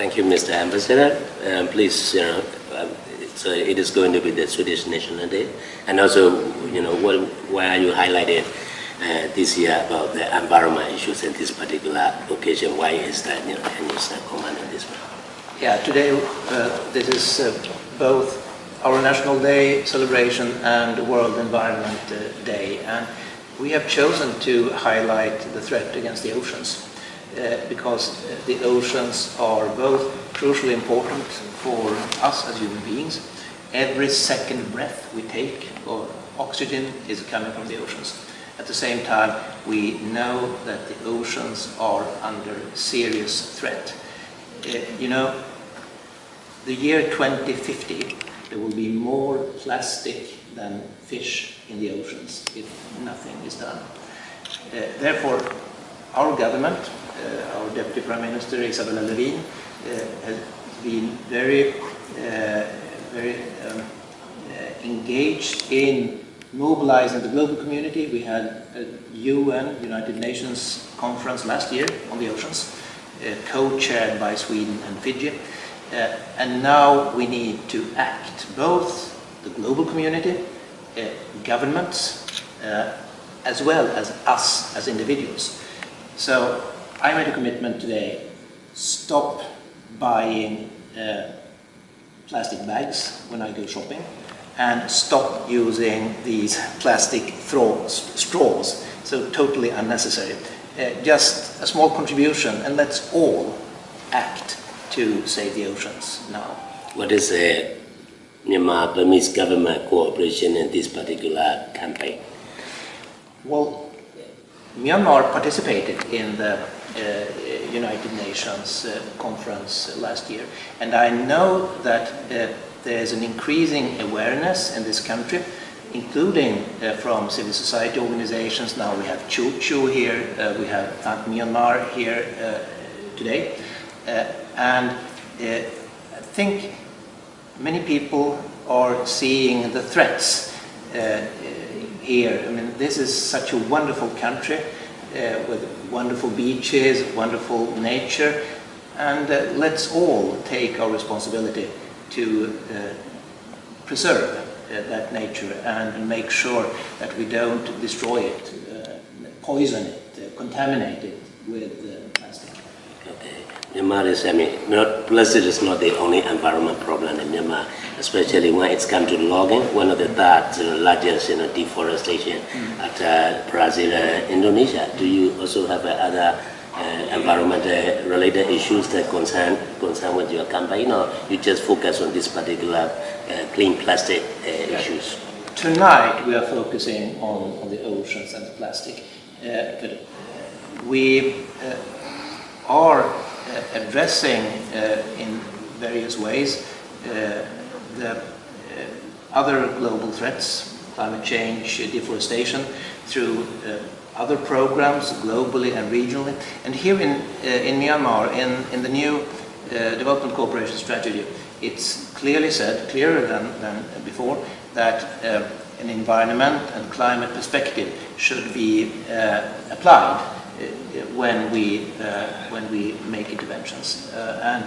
Thank you, Mr. Ambassador. Please, it is going to be the Swedish National Day, and also, why are you highlighted this year about the environment issues in this particular occasion? Why is that? Can you comment on this one? Yeah, today this is both our National Day celebration and World Environment Day, and we have chosen to highlight the threat against the oceans because the oceans are both crucially important for us as human beings. Every second breath we take of oxygen is coming from the oceans. At the same time, we know that the oceans are under serious threat. The year 2050, there will be more plastic than fish in the oceans if nothing is done. Therefore, our government, our Deputy Prime Minister Isabella Lövin, has been very engaged in mobilizing the global community. We had a UN, United Nations conference last year on the oceans, co-chaired by Sweden and Fiji. And now we need to act, both the global community, governments, as well as us as individuals. So I made a commitment today: stop buying plastic bags when I go shopping, and stop using these plastic straws, so totally unnecessary. Just a small contribution, and let's all act to save the oceans now. What is Myanmar-Burmese government cooperation in this particular campaign? Well, Myanmar participated in the United Nations conference last year, and I know that there's an increasing awareness in this country, including from civil society organizations. Now we have Chu here, we have Thank Myanmar here today. And I think many people are seeing the threats here. I mean, this is such a wonderful country with wonderful beaches, wonderful nature, and let's all take our responsibility to preserve that nature and make sure that we don't destroy it, poison it, contaminate it with plastic. Okay. Myanmar is, plastic is not the only environment problem in Myanmar, especially when it's come to logging, one of the largest deforestation at Brazil and Indonesia. Do you also have other environmental related issues that concern with your campaign, or you just focus on this particular clean plastic issues? Tonight we are focusing on the oceans and the plastic, but we are addressing in various ways the other global threats, climate change, deforestation, through other programs globally and regionally. And here in Myanmar, in the new development cooperation strategy, it's clearly said, clearer than before, that an environment and climate perspective should be applied when we make interventions. And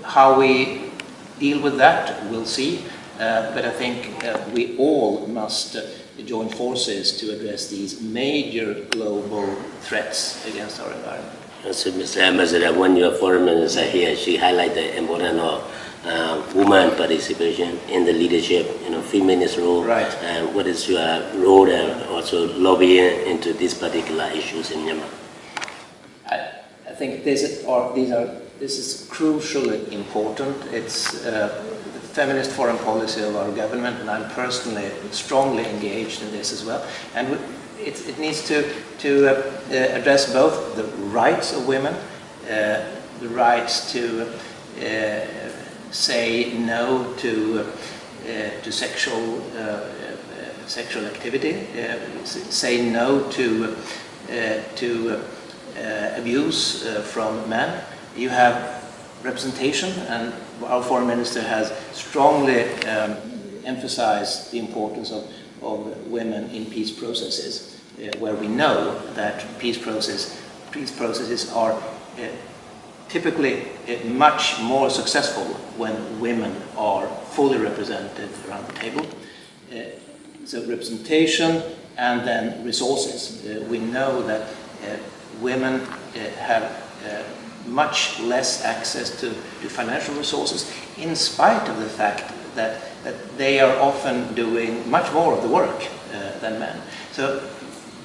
how we deal with that, we'll see. But I think we all must join forces to address these major global threats against our environment. So, Mr. Ambassador, when your foreign minister here, she highlighted the importance of women participation in the leadership, feminist role. Right. And what is your role and also lobbying into these particular issues in Myanmar? I think this is crucially important. It's the feminist foreign policy of our government, and I'm personally strongly engaged in this as well. And it needs to address both the rights of women, the rights to say no to sexual activity, say no to abuse from men. You have representation, and our foreign minister has strongly emphasized the importance of women in peace processes, where we know that peace processes are typically much more successful when women are fully represented around the table. So representation and then resources. We know that women have much less access to financial resources, in spite of the fact that they are often doing much more of the work than men. So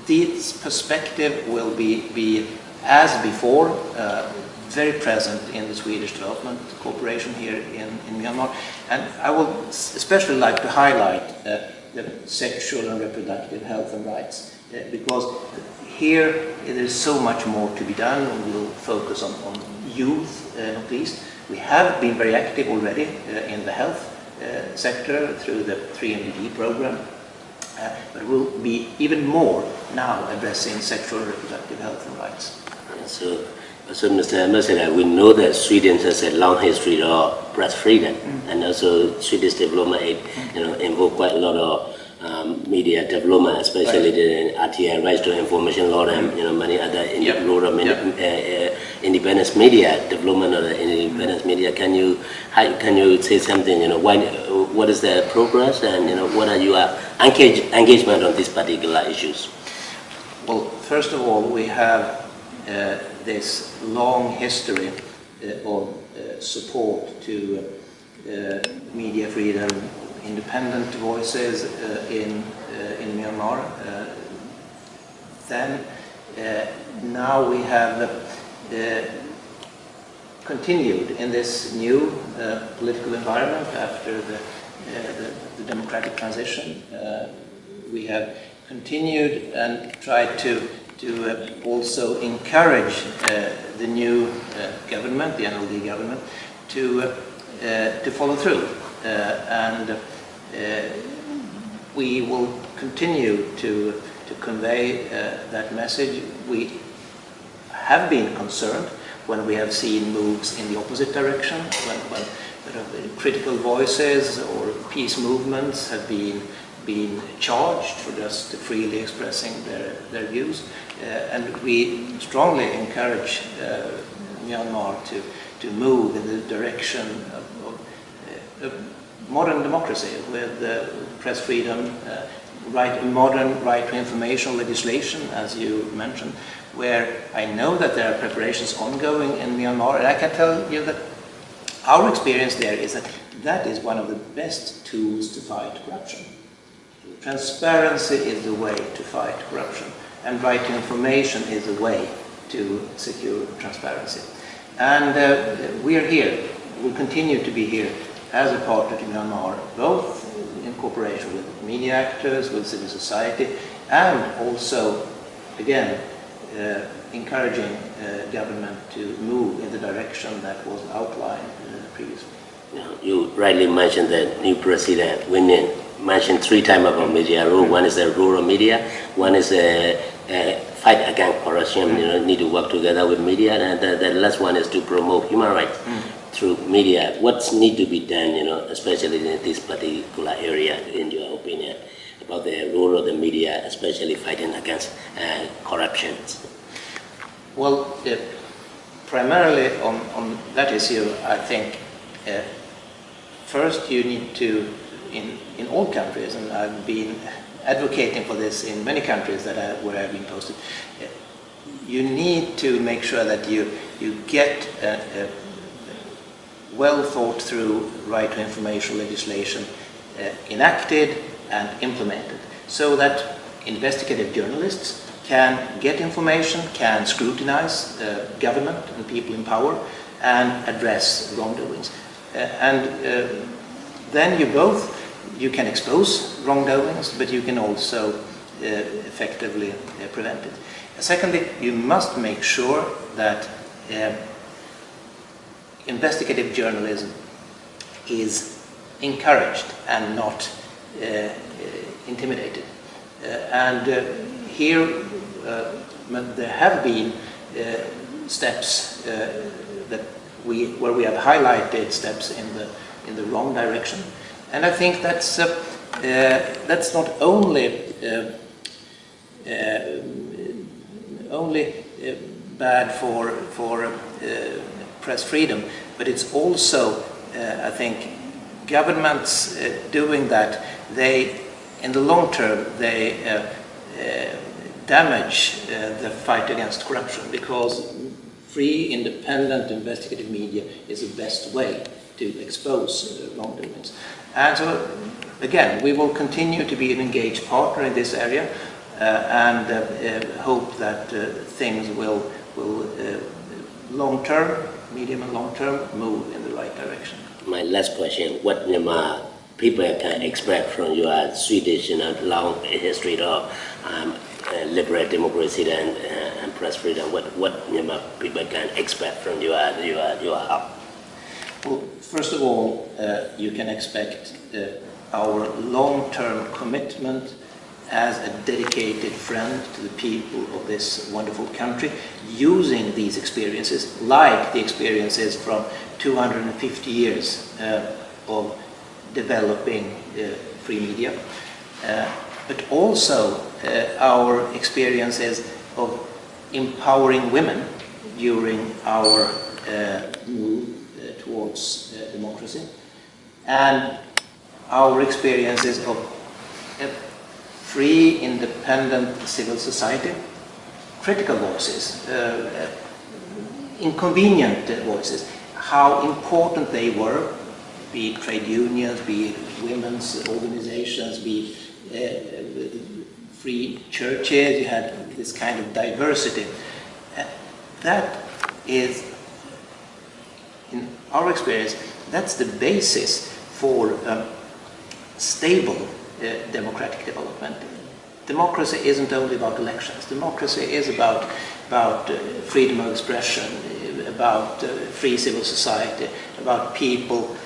this perspective will be as before, very present in the Swedish development cooperation here in Myanmar. And I would especially like to highlight the sexual and reproductive health and rights, because here there is so much more to be done. We will focus on youth, not least. We have been very active already in the health sector through the 3MDD program, but we'll be even more now addressing sexual and reproductive health and rights. So Mr. Ambassador, we know that Sweden has a long history of press freedom, and also Swedish development aid, involve quite a lot of media development, especially the RTI, rights to information law, and many other independent media development of the independent media. Can you say something? What is the progress, and what are your engagement on these particular issues? Well, first of all, we have this long history of support to media freedom, independent voices in Myanmar. Then now we have continued in this new political environment after the democratic transition. We have continued and tried to also encourage the new government, the NLD government, to follow through. And we will continue to convey that message. We have been concerned when we have seen moves in the opposite direction, when critical voices or peace movements have been charged for just freely expressing their views. And we strongly encourage Myanmar to move in the direction of modern democracy with press freedom, modern right to information legislation, as you mentioned, where I know that there are preparations ongoing in Myanmar, and I can tell you that our experience there is that that is one of the best tools to fight corruption. Transparency is the way to fight corruption, and right to information is the way to secure transparency. And we are here, we'll continue to be here as a partner to Myanmar, both in cooperation with media actors, with civil society, and also, again, encouraging government to move in the direction that was outlined previously. You rightly mentioned that new president, Winning, mentioned 3 times about media role. One is the role of media, one is a fight against corruption, need to work together with media, and the last one is to promote human rights through media. What needs to be done, especially in this particular area, in your opinion, about the role of the media, especially fighting against corruption? Well, primarily on that issue, I think first you need to, in all countries, and I've been advocating for this in many countries where I've been posted, you need to make sure that you get a well thought through right to information legislation enacted and implemented, so that investigative journalists can get information, can scrutinize government and people in power, and address wrongdoings. Then you can expose wrongdoings, but you can also effectively prevent it. Secondly, you must make sure that investigative journalism is encouraged and not intimidated. Here there have been steps where we have highlighted steps in the wrong direction, and I think that's not only bad for press freedom, but it's also, I think, governments doing that, in the long term, they damage the fight against corruption, because free, independent, investigative media is the best way to expose wrongdoings. And so, again, we will continue to be an engaged partner in this area, and hope that things will long-term, medium and long-term, move in the right direction. My last question, what Myanmar people can expect from your Swedish long history of liberal democracy and press freedom? What Myanmar people can expect from your help? Well, first of all, you can expect our long-term commitment as a dedicated friend to the people of this wonderful country, using these experiences, like the experiences from 250 years of developing free media, but also our experiences of empowering women during our move towards democracy, and our experiences of free, independent civil society, critical voices, inconvenient voices, how important they were, be it trade unions, be it women's organizations, be it free churches. You had this kind of diversity. That is, in our experience, that's the basis for stable democratic development. Democracy isn't only about elections. Democracy is about freedom of expression, about free civil society, about people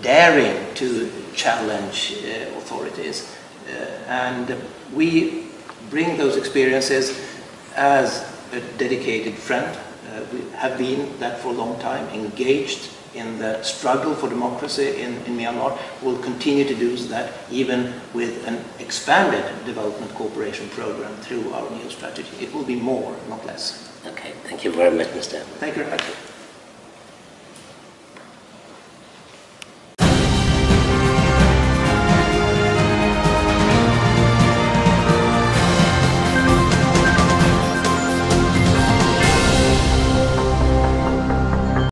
daring to challenge authorities. And we bring those experiences as a dedicated friend. We have been that for a long time, engaged in the struggle for democracy in Myanmar. We'll continue to do that, even with an expanded development cooperation program through our new strategy. It will be more, not less. Okay, thank you very much, Mr. Thank you very much.